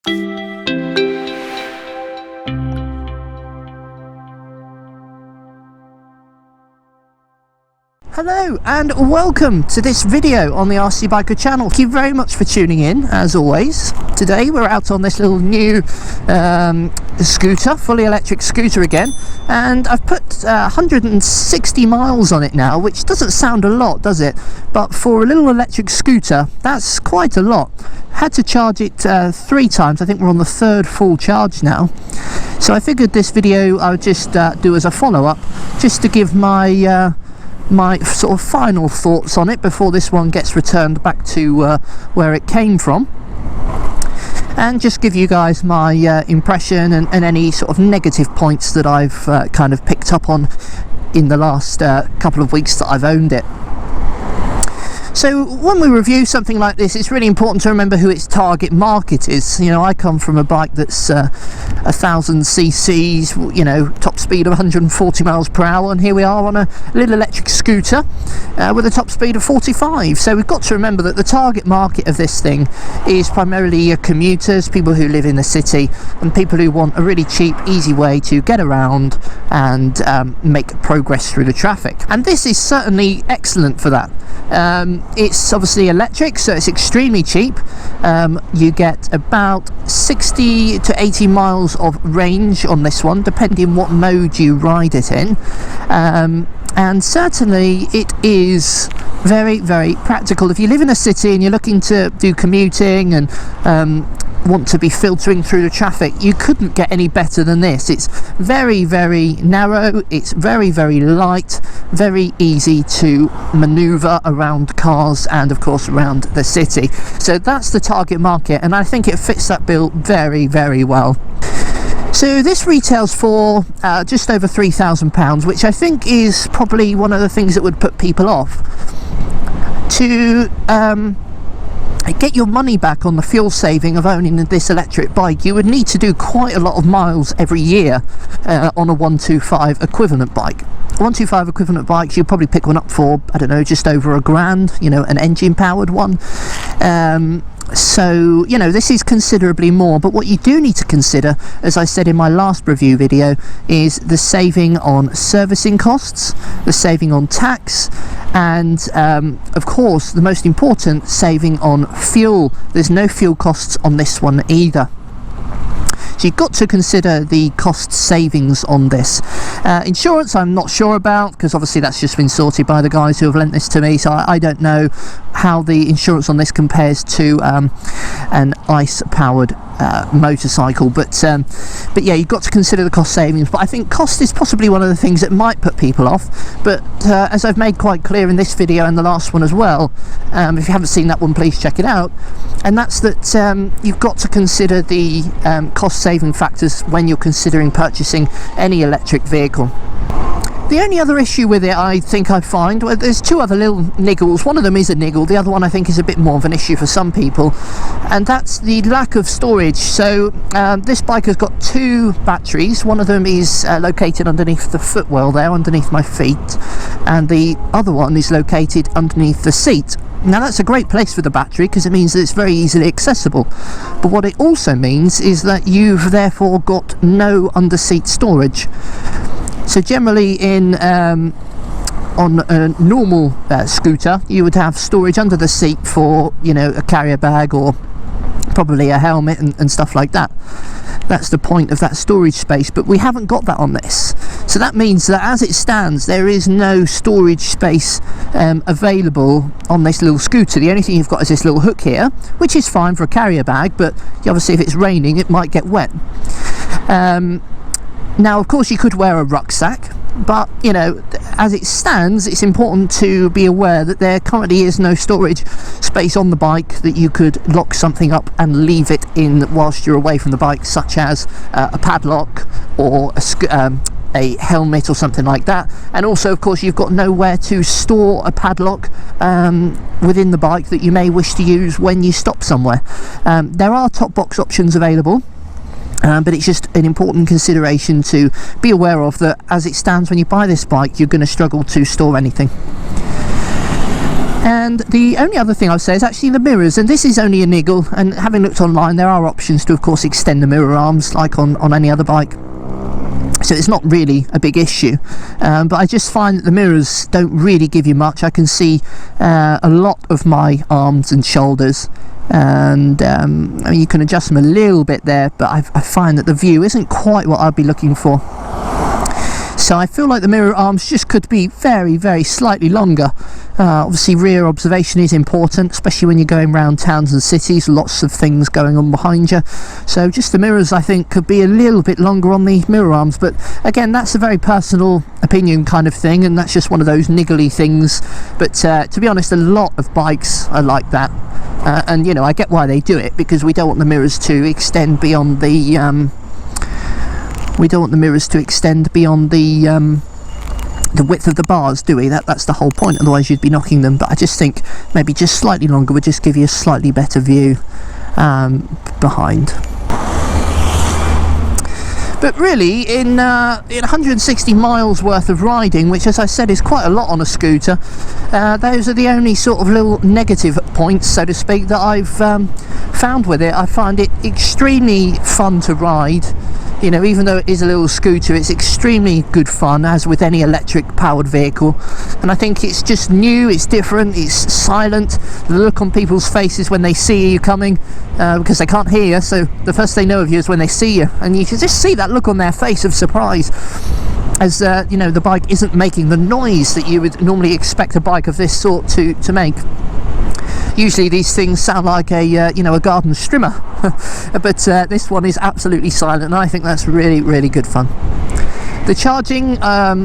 Hello and welcome to this video on the RC Biker channel. Thank you very much for tuning in, as always. Today we're out on this little new scooter, fully electric scooter again, and I've put 160 miles on it now, which doesn't sound a lot, does it? But for a little electric scooter, that's quite a lot. Had to charge it 3 times. I think we're on the 3rd full charge now. So I figured this video I would just do as a follow-up, just to give my my sort of final thoughts on it before this one gets returned back to where it came from, and just give you guys my impression and any sort of negative points that I've kind of picked up on in the last couple of weeks that I've owned it. So when we review something like this, it's really important to remember who its target market is. You know, I come from a bike that's 1,000 cc's, you know, top speed of 140 miles per hour, and here we are on a little electric scooter with a top speed of 45. So we've got to remember that the target market of this thing is primarily your commuters, people who live in the city, and people who want a really cheap, easy way to get around and make progress through the traffic. And this is certainly excellent for that. It's obviously electric, so it's extremely cheap. You get about 60 to 80 miles of range on this one, depending what mode you ride it in. And certainly it is very, very practical. If you live in a city and you're looking to do commuting and want to be filtering through the traffic, you couldn't get any better than this. It's very, very narrow, it's very, very light, very easy to maneuver around cars and of course around the city. So that's the target market, and I think it fits that bill very, very well. So this retails for just over £3,000, which I think is probably one of the things that would put people off. To get your money back on the fuel saving of owning this electric bike, you would need to do quite a lot of miles every year on a 125 equivalent bike. 125 equivalent bikes, you'll probably pick one up for, I don't know, just over £1,000, you know, an engine powered one. So, you know, this is considerably more, but what you do need to consider, as I said in my last review video, is the saving on servicing costs, the saving on tax, and of course the most important, saving on fuel. There's no fuel costs on this one either. So you've got to consider the cost savings on this. Insurance I'm not sure about, because obviously that's just been sorted by the guys who have lent this to me, so I don't know how the insurance on this compares to an ICE powered motorcycle, but yeah, you've got to consider the cost savings. But I think cost is possibly one of the things that might put people off, but as I've made quite clear in this video and the last one as well, if you haven't seen that one, please check it out, and that's that you've got to consider the cost saving factors when you're considering purchasing any electric vehicle. The only other issue with it, I think I find, well, there's 2 other little niggles. One of them is a niggle, the other one I think is a bit more of an issue for some people, and that's the lack of storage. So this bike has got 2 batteries. One of them is located underneath the footwell there, underneath my feet, and the other one is located underneath the seat. Now that's a great place for the battery because it means that it's very easily accessible, but what it also means is that you've therefore got no under-seat storage. So generally in on a normal scooter, you would have storage under the seat for, you know, a carrier bag or probably a helmet and stuff like that. That's the point of that storage space, but we haven't got that on this. So that means that as it stands, there is no storage space available on this little scooter. The only thing you've got is this little hook here, which is fine for a carrier bag, but obviously if it's raining it might get wet. Now of course you could wear a rucksack, but you know, as it stands, it's important to be aware that there currently is no storage space on the bike that you could lock something up and leave it in whilst you're away from the bike, such as a padlock or a helmet or something like that. And also of course you've got nowhere to store a padlock within the bike that you may wish to use when you stop somewhere. There are top box options available, but it's just an important consideration to be aware of, that as it stands when you buy this bike you're going to struggle to store anything. And the only other thing I'll say is actually the mirrors, and this is only a niggle, and having looked online there are options to of course extend the mirror arms like on any other bike, so it's not really a big issue, but I just find that the mirrors don't really give you much. I can see a lot of my arms and shoulders, and I mean, you can adjust them a little bit there, but I find that the view isn't quite what I'd be looking for. So I feel like the mirror arms just could be very, very slightly longer. Obviously rear observation is important, especially when you're going around towns and cities, lots of things going on behind you. So just the mirrors, I think, could be a little bit longer on the mirror arms, but again, that's a very personal opinion kind of thing, and that's just one of those niggly things. But to be honest, a lot of bikes are like that, and you know, I get why they do it, because we don't want the mirrors to extend beyond the the width of the bars, do we? That's the whole point, otherwise you'd be knocking them. But I just think maybe just slightly longer would just give you a slightly better view behind. But really, in 160 miles worth of riding, which as I said is quite a lot on a scooter, those are the only sort of little negative points, so to speak, that I've found with it. I find it extremely fun to ride. You know, even though it is a little scooter, it's extremely good fun, as with any electric powered vehicle. And I think it's just new, it's different, it's silent. The look on people's faces when they see you coming, because they can't hear you, so the first they know of you is when they see you, and you can just see that look on their face of surprise, as you know, the bike isn't making the noise that you would normally expect a bike of this sort to make. Usually these things sound like a you know, a garden strimmer, but this one is absolutely silent, and I think that's really, really good fun. The charging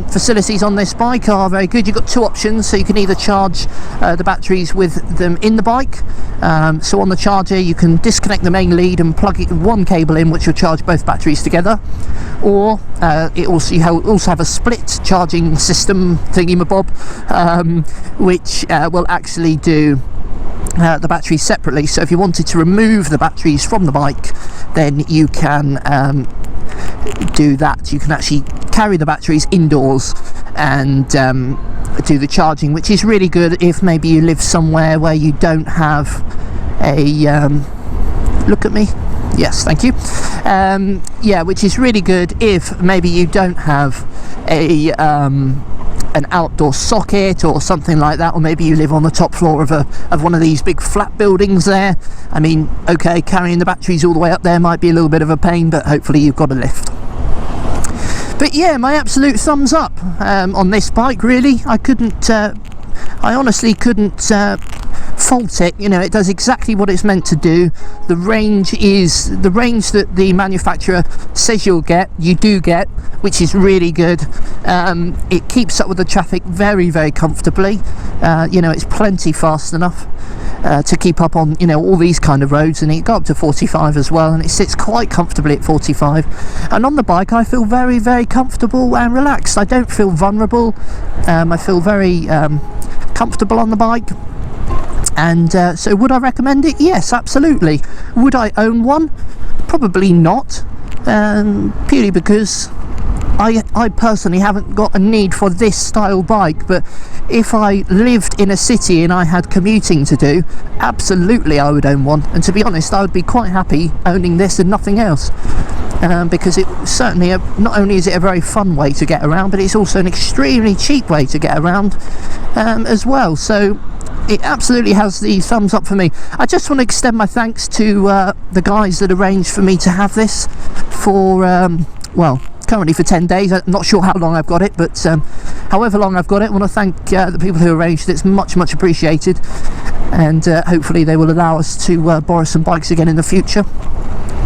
facilities on this bike are very good. You've got two options, so you can either charge the batteries with them in the bike. So on the charger you can disconnect the main lead and plug one cable in, which will charge both batteries together, or you also have a split charging system thingy-mabob, which will actually do the batteries separately. So if you wanted to remove the batteries from the bike, then you can do that. You can actually carry the batteries indoors and do the charging, which is really good if maybe you live somewhere where you don't have a look at me, yes, thank you, yeah, which is really good if maybe you don't have a an outdoor socket or something like that, or maybe you live on the top floor of one of these big flat buildings there. I mean, okay, carrying the batteries all the way up there might be a little bit of a pain, but hopefully you've got a lift. But yeah, my absolute thumbs up on this bike, really. I honestly couldn't fault it. You know, it does exactly what it's meant to do. The range is the range that the manufacturer says you do get, which is really good. It keeps up with the traffic very, very comfortably. You know, it's plenty fast enough to keep up on, you know, all these kind of roads, and it got up to 45 as well, and it sits quite comfortably at 45. And on the bike I feel very, very comfortable and relaxed. I don't feel vulnerable. I feel very comfortable on the bike. And so would I recommend it? Yes, absolutely. Would I own one? Probably not, purely because I personally haven't got a need for this style bike. But if I lived in a city and I had commuting to do, absolutely I would own one. And to be honest, I would be quite happy owning this and nothing else, because it certainly, not only is it a very fun way to get around, but it's also an extremely cheap way to get around as well. So it absolutely has the thumbs up for me. I just want to extend my thanks to the guys that arranged for me to have this for, well, currently for 10 days. I'm not sure how long I've got it, but however long I've got it, I want to thank the people who arranged it. It's much, much appreciated, and hopefully they will allow us to borrow some bikes again in the future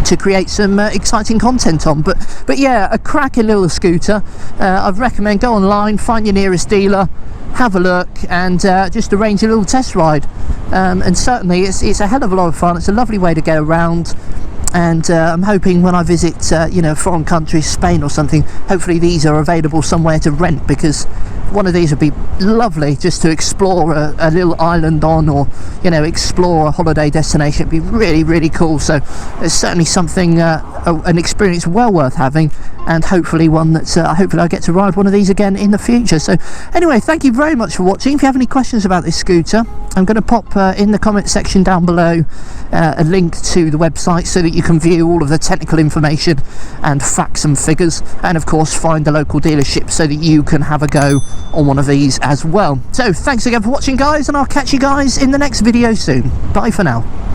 to create some exciting content on. But yeah, a cracking little scooter. I'd recommend go online, find your nearest dealer, have a look, and just arrange a little test ride. And certainly it's a hell of a lot of fun. It's a lovely way to get around, and I'm hoping when I visit you know, foreign countries, Spain or something, hopefully these are available somewhere to rent, because one of these would be lovely just to explore a little island on, or, you know, explore a holiday destination. It'd be really, really cool. So it's certainly something an experience well worth having, and hopefully one that's hopefully I get to ride one of these again in the future. So anyway, thank you very much for watching. If you have any questions about this scooter, I'm going to pop in the comment section down below a link to the website so that you can view all of the technical information and facts and figures, and of course find the local dealership so that you can have a go on one of these as well. So thanks again for watching, guys, and I'll catch you guys in the next video soon. Bye for now.